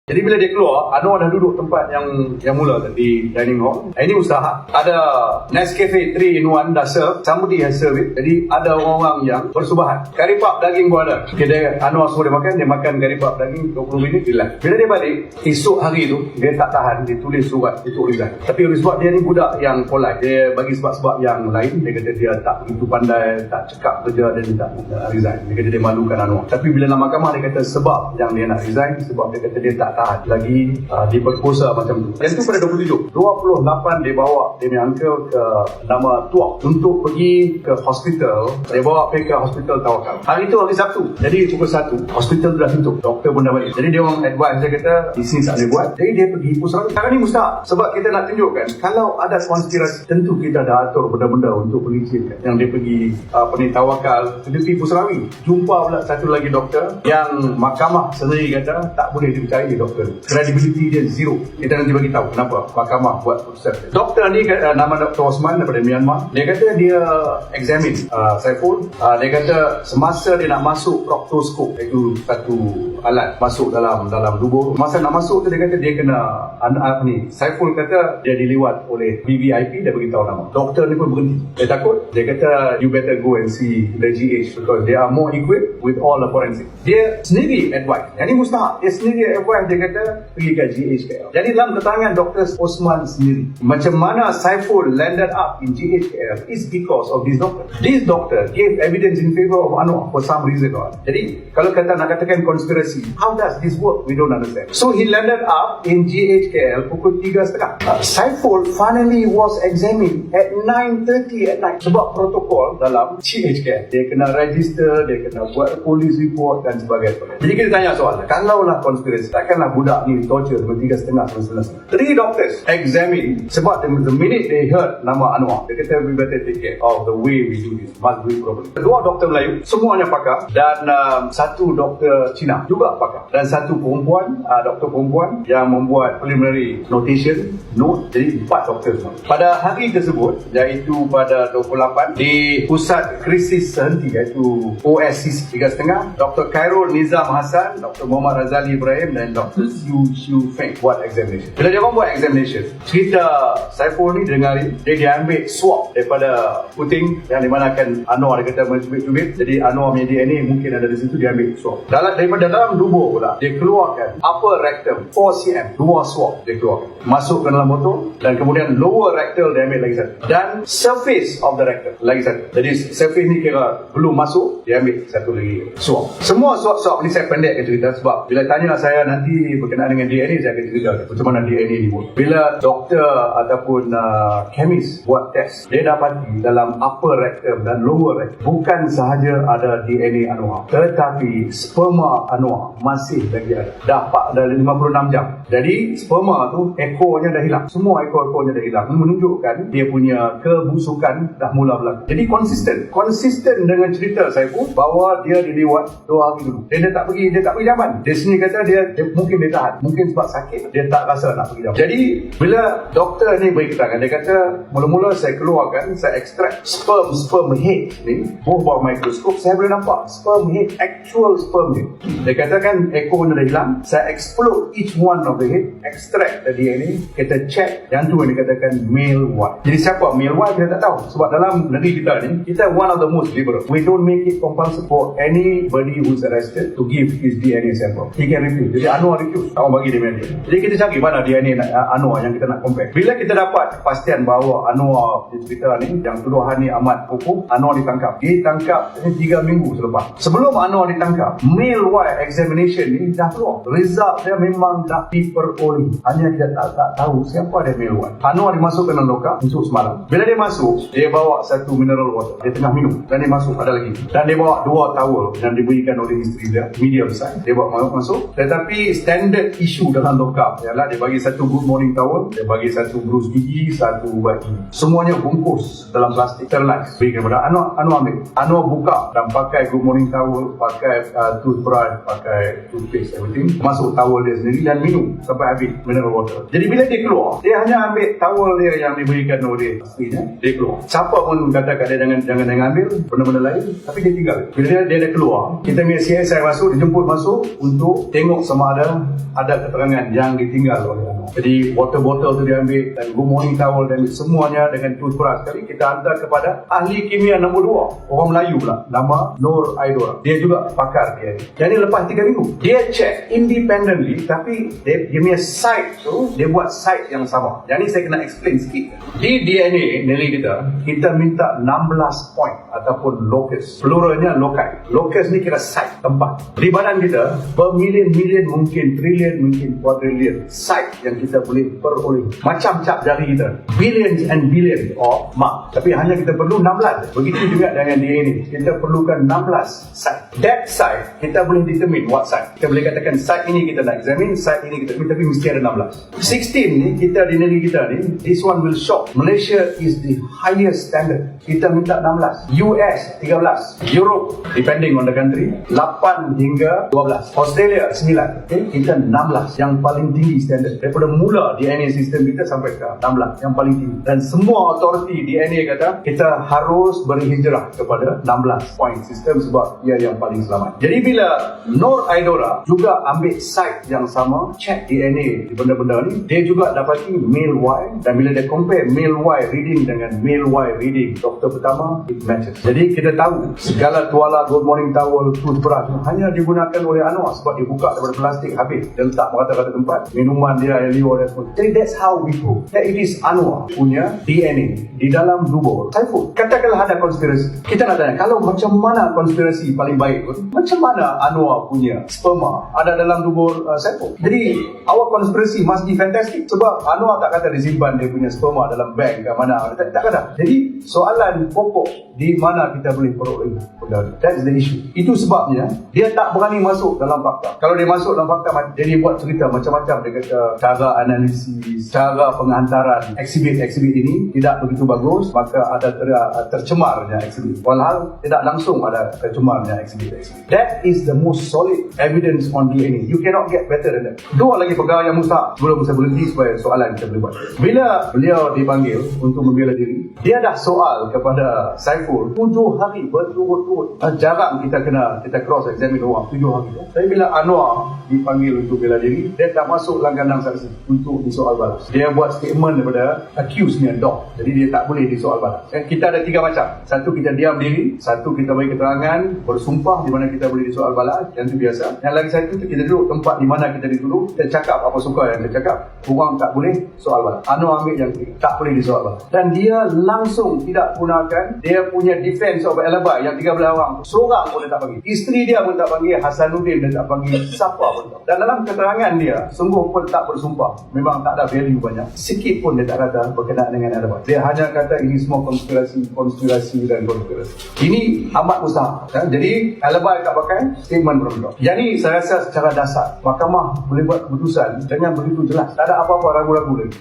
Jadi bila dia keluar, Anwar dah duduk tempat yang mula di dining hall. Ini usaha. Ada Nescafe 3-in-1 dah serve. Somebody has served it. Jadi ada orang-orang yang bersubahan. Kari pap daging pun ada. Kedai Anwar semua dia makan kari pap daging 20 minit dia. Bila dia balik, esok hari tu dia tak tahan, dia tulis surat untuk resign. Tapi sebab dia ni budak yang polite, dia bagi sebab-sebab yang lain. Dia kata dia tak begitu pandai, tak cekap kerja, dan dia tak resign. Dia kata dia malukan Anwar. Tapi bila nak mahkamah, dia kata sebab yang dia nak resign, sebab dia kata dia tak tahan lagi diperkosa macam tu. Yang tu pada 27 28 dia bawa dia punya uncle ke nama Tuak untuk pergi ke hospital. Dia bawa pergi ke hospital Tawakal. Hari tu hari Sabtu, jadi pukul 1 hospital dah tutup, doktor pun dah balik. Jadi dia orang advise, dia kata di sini tak boleh buat. Jadi dia pergi Pusarawi. Sekarang ni mustahak, sebab kita nak tunjukkan kalau ada konspirasi, tentu kita dah atur benda-benda untuk pelicin. Yang dia pergi Tawakal, dia pergi Pusarawi, jumpa pula satu lagi doktor yang mahkamah sendiri kata tak boleh dipercayai doktor. Credibility dia zero. Kita nanti bagi tahu kenapa mahkamah buat keputusan. Doktor ni nama Dr. Osman daripada Myanmar. Dia kata dia examine Saiful. Dia kata semasa dia nak masuk proctoscope, itu satu alat masuk dalam tubuh. Masa nak masuk tu dia kata dia kena Saiful kata dia diliwat oleh VVIP. Dia beritahu nama. Doktor ni pun berhenti. Dia takut. Dia kata you better go and see the GH because they are more equipped with all the forensic. Dia sendiri advise. Yang ni mustahak. Dia sendiri advise. Dia kata pergi ke GHKL. Jadi dalam keterangan Dr. Osman sendiri, macam mana Saiful landed up in GHKL is because of this doctor. This doctor gave evidence in favor of Anwar for some reason. Jadi kalau nak katakan konspirasi, how does this work? We don't understand. So he landed up in GHKL pukul 3.30. Saiful finally was examined at 9:30 at night. Sebab protokol dalam GHKL, dia kena register, dia kena buat police report dan sebagainya. Jadi kita tanya soalan, kalaulah konspirasi, takkanlah budak ni torture sampai 3.30 3 doctors examine, sebab the minute they heard nama Anwar, dia kata we better take care of the way we do this, must do it properly. Kedua doktor Melayu, semuanya pakar, dan satu doktor Cina juga pakar, dan satu perempuan, doktor perempuan yang membuat preliminary notation note. Jadi 4 doktor semua. Pada hari tersebut, iaitu pada 28 di Pusat Krisis Sehenti, iaitu OSCC 3.30, Dr. Khairul Nizam Hassan, Dr. Muhammad Razali Ibrahim dan Dr. Xiu Feng buat examination. Bila dia orang buat examination, cerita Saiful ni dengarin, dia diambil swab daripada puting yang dimanakan Anwar, dia kata mencubit-cubit. Jadi Anwar punya DNA mungkin ada di situ, dia ambil swab. Daripada dalam tubuh pula, dia keluarkan upper rectum 4 cm, 2 swab dia keluarkan. Masuk ke dalam botol, dan kemudian lower rectal dia ambil lagi satu. Dan surface of the rectum lagi satu. Jadi surface ni kira belum masuk, dia ambil satu lagi swab. Semua swab-swab ni saya pendekkan cerita, sebab bila tanya saya nanti berkenaan dengan DNA, saya akan cerita macam mana DNA ni buat. Bila doktor ataupun chemist buat test, dia dapati dalam upper rectum dan lower rectum bukan sahaja ada DNA Anwar, tetapi sperma Anwar masih lagi ada. Dah 56 jam. Jadi sperma tu ekornya dah hilang. Semua ekor-ekornya dah hilang, menunjukkan dia punya kebusukan dah mula berlaku. Jadi konsisten dengan cerita saya pun bahawa dia diliwat 2 hari dulu. Dia tak pergi Japan. Dia sini kata dia mungkin dia tahan, mungkin sebab sakit dia tak rasa nak pergi Japan. Jadi bila doktor ni beri keterangan, dia kata mula-mula saya keluarkan, saya extract sperm head ni, bawah mikroskop saya boleh nampak sperm head, actual sperm head. Dia katakan ekornya dah hilang, saya explode each one of the head, extract the DNA, kita check, yang tu yang dikatakan male white. Jadi siapa male white kita tak tahu, sebab dalam negeri kita ni, kita one of the most liberal. We don't make it compulsory for anybody who's arrested to give his DNA sample. He can refuse. Jadi Anwar refuse, tak bagi dia DNA. Jadi kita cari mana DNA Anwar yang kita nak compare. Bila kita dapat kepastian bahawa Anwar cerita ni, yang tuduhan ni amat hukum, Anwar ditangkap 3 minggu selepas. Sebelum Anwar ditangkap, male white examination ni dah keluar. Result dia memang dah diperoleh. Hanya kita tak tahu siapa dia male white. Anwar dimasukkan dalam lokap untuk semalam. Bila dia masuk, dia bawa satu mineral water. Dia tengah minum. Dan dia masuk, ada lagi. Dan dia bawa 2 towel yang diberikan oleh isteri dia, medium size. Dia bawa masuk. Tetapi standard issue dalam lokap ialah dia bagi satu good morning towel, dia bagi satu brus gigi, satu ubat gigi. Semuanya bungkus dalam plastik sterilize. Berikan kepada Anwar ambil. Anwar buka dan pakai good morning towel, pakai toothbrush, pakai pakai toothpaste everything, masuk towel dia sendiri dan minum sampai habis mineral water. Jadi bila dia keluar, dia hanya ambil towel dia yang diberikan oleh aslinya, dia keluar. Siapa pun kata kat dia jangan ambil benda-benda lain, tapi dia tinggal. Bila dia dah keluar, kita punya CSI masuk, dijemput masuk untuk tengok sama ada keterangan yang ditinggal oleh anak. Jadi water bottle tu dia ambil dan good morning towel dan semuanya dengan toothbrush sekali kita hantar kepada ahli kimia nombor 2, orang Melayu pula, nama Nur Aidora. Dia juga pakar dia. Jadi lepas 3 minggu dia check independently, tapi dia punya site tu dia buat site yang sama. Jadi saya kena explain sikit. Di DNA nilai kita minta 16 point ataupun locus, pluralnya loci. Locus ni kira site, tempat. Di badan kita bermilion-milion, mungkin trilion, mungkin quadrillion site yang kita boleh peroleh. Macam cap jari kita, billions and billions of mark, tapi hanya kita perlu 16. Begitu juga dengan DNA, kita perlukan 16 site. That site kita boleh determine what site. Kita boleh katakan site ini kita nak examine, site ini kita, tapi mesti ada 16. 16 ni kita di negeri kita ni, this one will shock. Malaysia is the highest standard. Kita minta 16. US 13. Europe depending on the country 8 hingga 12. Australia 9. Okay? Kita 16 yang paling tinggi standard. Daripada mula DNA sistem kita sampai ke 16 yang paling tinggi. Dan semua authority DNA kata kita harus berhijrah kepada 16 point sistem sebab ia yang paling selamat. Jadi bila Nur Aidora juga ambil site yang sama, check DNA di benda-benda ni, dia juga dapati male Y, dan bila dia compare male Y reading dengan male Y reading doktor pertama, it matches. Jadi kita tahu segala tuala good morning towel, toothbrush hanya digunakan oleh Anwar sebab dia buka daripada plastik habis, dia letak merata-rata tempat, minuman dia, air liur dan semua. Jadi that's how we prove that it is Anwar punya DNA di dalam tubuh Saiful. Katakanlah ada konspirasi, kita nak tanya, kalau macam mana konspirasi paling baik pun, macam mana Anwar punya sperma ada dalam tubuh Saiful? Jadi our konspirasi must be fantastic sebab Anwar tak kata disimpan dia punya sperma dalam bank ke mana, tak kata. Jadi soalan pokok, di mana kita boleh peroleh benda. That's the issue. Itu sebabnya dia tak berani masuk dalam fakta. Kalau dia masuk dalam fakta, dia buat cerita macam-macam. Dia kata cara analisis, cara penghantaran eksibit-eksibit ini tidak begitu bagus, maka ada tercemarnya eksibit. Walhal tidak langsung ada tercemarnya eksibit-eksibit. That is the most solid evidence on DNA. You cannot get better than that. Dua lagi perkara yang mustahak sebelum saya berhenti supaya soalan kita boleh buat. Bila beliau dipanggil untuk membela diri, dia dah soal kepada Saiful 7 hari berturut-turut. Jarang kita cross examine orang 7 hari. Tapi bila Anwar dipanggil untuk bela diri, dia tak masuk langganang saksi untuk disoal balas. Dia buat statement daripada accused ni dog. Jadi dia tak boleh disoal balas. Kita ada 3 macam. Satu, kita diam diri. Satu, kita bagi keterangan bersumpah di mana kita boleh disoal balas. Yang itu biasa. Yang lagi satu, kita duduk tempat di mana kita dituduh, kita cakap apa suka yang kita cakap. Orang tak boleh soal balas. Anwar ambil yang tak boleh disoal balas. Dan dia langsung tidak gunakan dia punya defense of alibi yang 13 orang. Seorang pun dia tak bagi. Isteri dia pun tak bagi. Hasanuddin dia tak bagi. Siapa pun tak. Dan dalam keterangan dia, sungguh pun tak bersumpah. Memang tak ada value banyak. Sikit pun dia tak kata berkenaan dengan alibi. Dia hanya kata ini semua konspirasi dan konspirasi. Ini amat mustahak. Jadi alibi tak pakai, statement berbentuk. Yang ni saya rasa secara dasar mahkamah boleh buat keputusan dengan begitu jelas. Tak ada apa-apa ragu-ragu lagi.